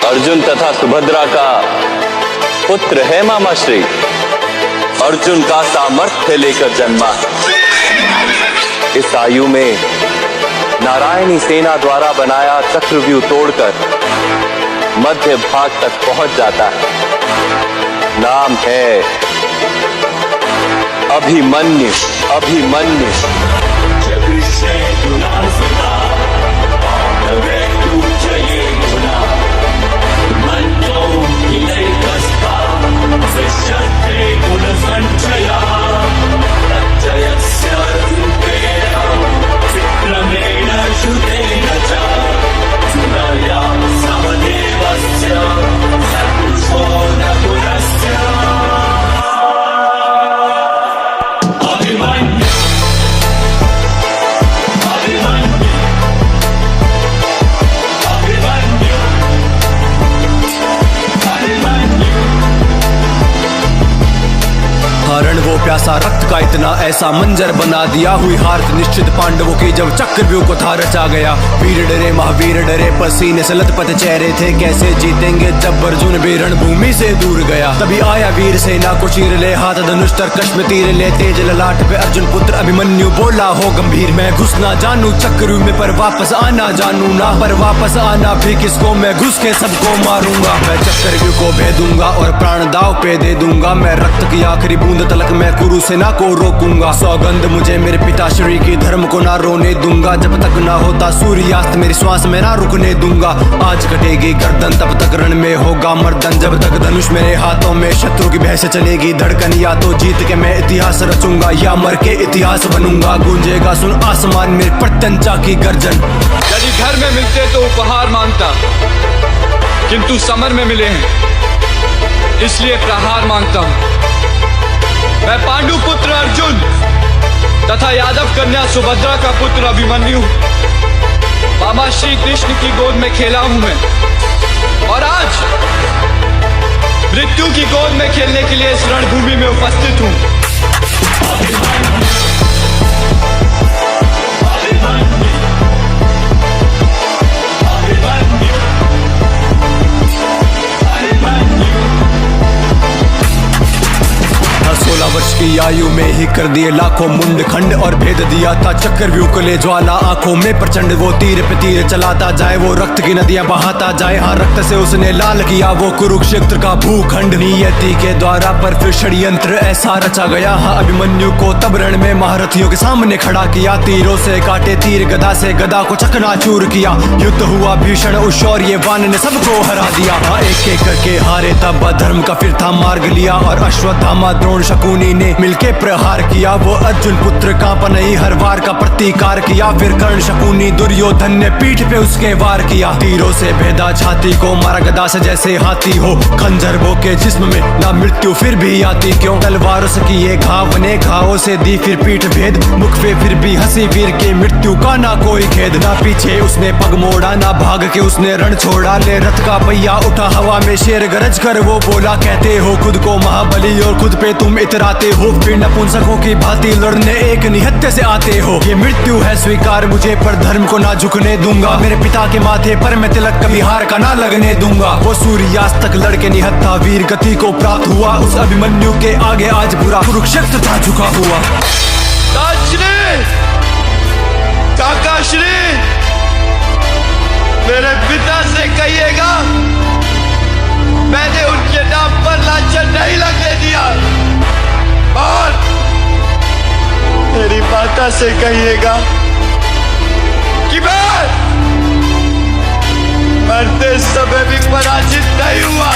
अर्जुन तथा सुभद्रा का पुत्र है मामा श्री। अर्जुन का सामर्थ्य लेकर जन्मा। इस आयु में नारायणी सेना द्वारा बनाया चक्रव्यूह तोड़कर मध्य भाग तक पहुंच जाता है। नाम है अभिमन्यु। अभिमन्यु हरण वो प्यासा रक्त का इतना ऐसा मंजर बना दिया। हुई हार निश्चित पांडवों की जब चक्रव्यूह को था रचा गया। वीर डरे महावीर डरे पसीने से लथपथ चेहरे थे। कैसे जीतेंगे जब अर्जुन भी रणभूमि से दूर गया। तभी आया वीर सेना को चीर ले हाथ धनुष तरकश में तीर ले। तेज ललाट पे अर्जुन पुत्र अभिमन्यु बोला हो गंभीर। मैं घुस ना जानू चक्रव्यूह में पर वापस आना जानू ना। पर वापस आना भी किसको, मैं घुस के सबको मारूंगा। मैं चक्रव्यूह को भेदूंगा और प्राण दाव पे दे दूंगा। मैं रक्त की आखिरी बूंद तलक मैं कुरु सेना को रोकूंगा। सौगंध मुझे मेरे पिता श्री की धर्म को ना रोने दूंगा। जब तक ना होता सूर्यास्त मेरी श्वास में ना रुकने दूंगा। आज कटेगी गर्दन तब तक रण में होगा मर्दन। जब तक धनुष मेरे हाथों में शत्रु की भय से चलेगी धड़कन। या तो जीत के मैं इतिहास रचूंगा या मर के इतिहास बनूंगा। गूंजेगा सुन आसमान में प्रत्यंचा की गर्जन। यदि घर में मिलते तो उपहार मांगता, किंतु समर में मिले हैं इसलिए प्रहार मांगता हूं। मैं पांडु पुत्र अर्जुन तथा यादव कन्या सुभद्रा का पुत्र अभिमन्यु मामा श्री कृष्ण की गोद में खेला हूं मैं। और आज मृत्यु की गोद में खेलने के लिए इस रणभूमि में उपस्थित हूं। वर्ष की आयु में ही कर दिए लाखों मुंड खंड और भेद दिया था चक्रव्यूह को ले ज्वाला आंखों में प्रचंड। वो तीर पे तीर चलाता जाए, वो रक्त की नदियां बहाता जाए। हाँ रक्त से उसने लाल किया वो कुरुक्षेत्र का भूखंड। नियति के द्वारा पर फिर षड्यंत्र ऐसा रचा गया। हाँ अभिमन्यु को तब रण में महारथियों के सामने खड़ा किया। तीरों से काटे तीर, गदा से गदा को चकनाचूर किया। युद्ध हुआ भीषण उस शौर्यवान ने सबको हरा दिया। हाँ एक एक करके हारे तब धर्म का फिर था मार्ग लिया। और अश्वत्थामा द्रोण शकुनी ने मिलके प्रहार किया। वो अर्जुन पुत्र कांपा नहीं हर वार का प्रतिकार किया। फिर कर्ण शकुनी दुर्योधन ने पीठ पे उसके वार किया। तीरों से भेदा छाती को, मारा गदा से जैसे हाथी हो। खंजर वो के जिस्म में ना मृत्यु फिर भी आती क्यों। तलवारों से किए घाव ने घावों से दी फिर पीठ भेद। मुख पे फिर भी हंसी वीर के मृत्यु का ना कोई खेद। ना पीछे उसने पग मोड़ा ना भाग के उसने रण छोड़ा। ले रथ का पहिया उठा हवा में शेर गरज कर वो बोला। कहते हो खुद को महाबली और खुद पे तुम इतराते हो। फिर नपुंसकों की भांति लड़ने एक निहत्थे से आते हो। ये मृत्यु है स्वीकार मुझे पर धर्म को ना झुकने दूंगा। मेरे पिता के माथे पर मैं तिलक कभी हार का ना लगने दूंगा। वो सूर्यास्त तक लड़के निहत्था वीर गति को प्राप्त हुआ। उस अभिमन्यु के आगे आज पूरा कुरुक्षेत्र था झुका हुआ। काकाश्री मेरे पिता से कहिएगा मैंने उनके नाम पर लांछन नहीं लगने दिया। और मेरी माता से कहिएगा कि मैं मरते समय भी पराजित नहीं हुआ।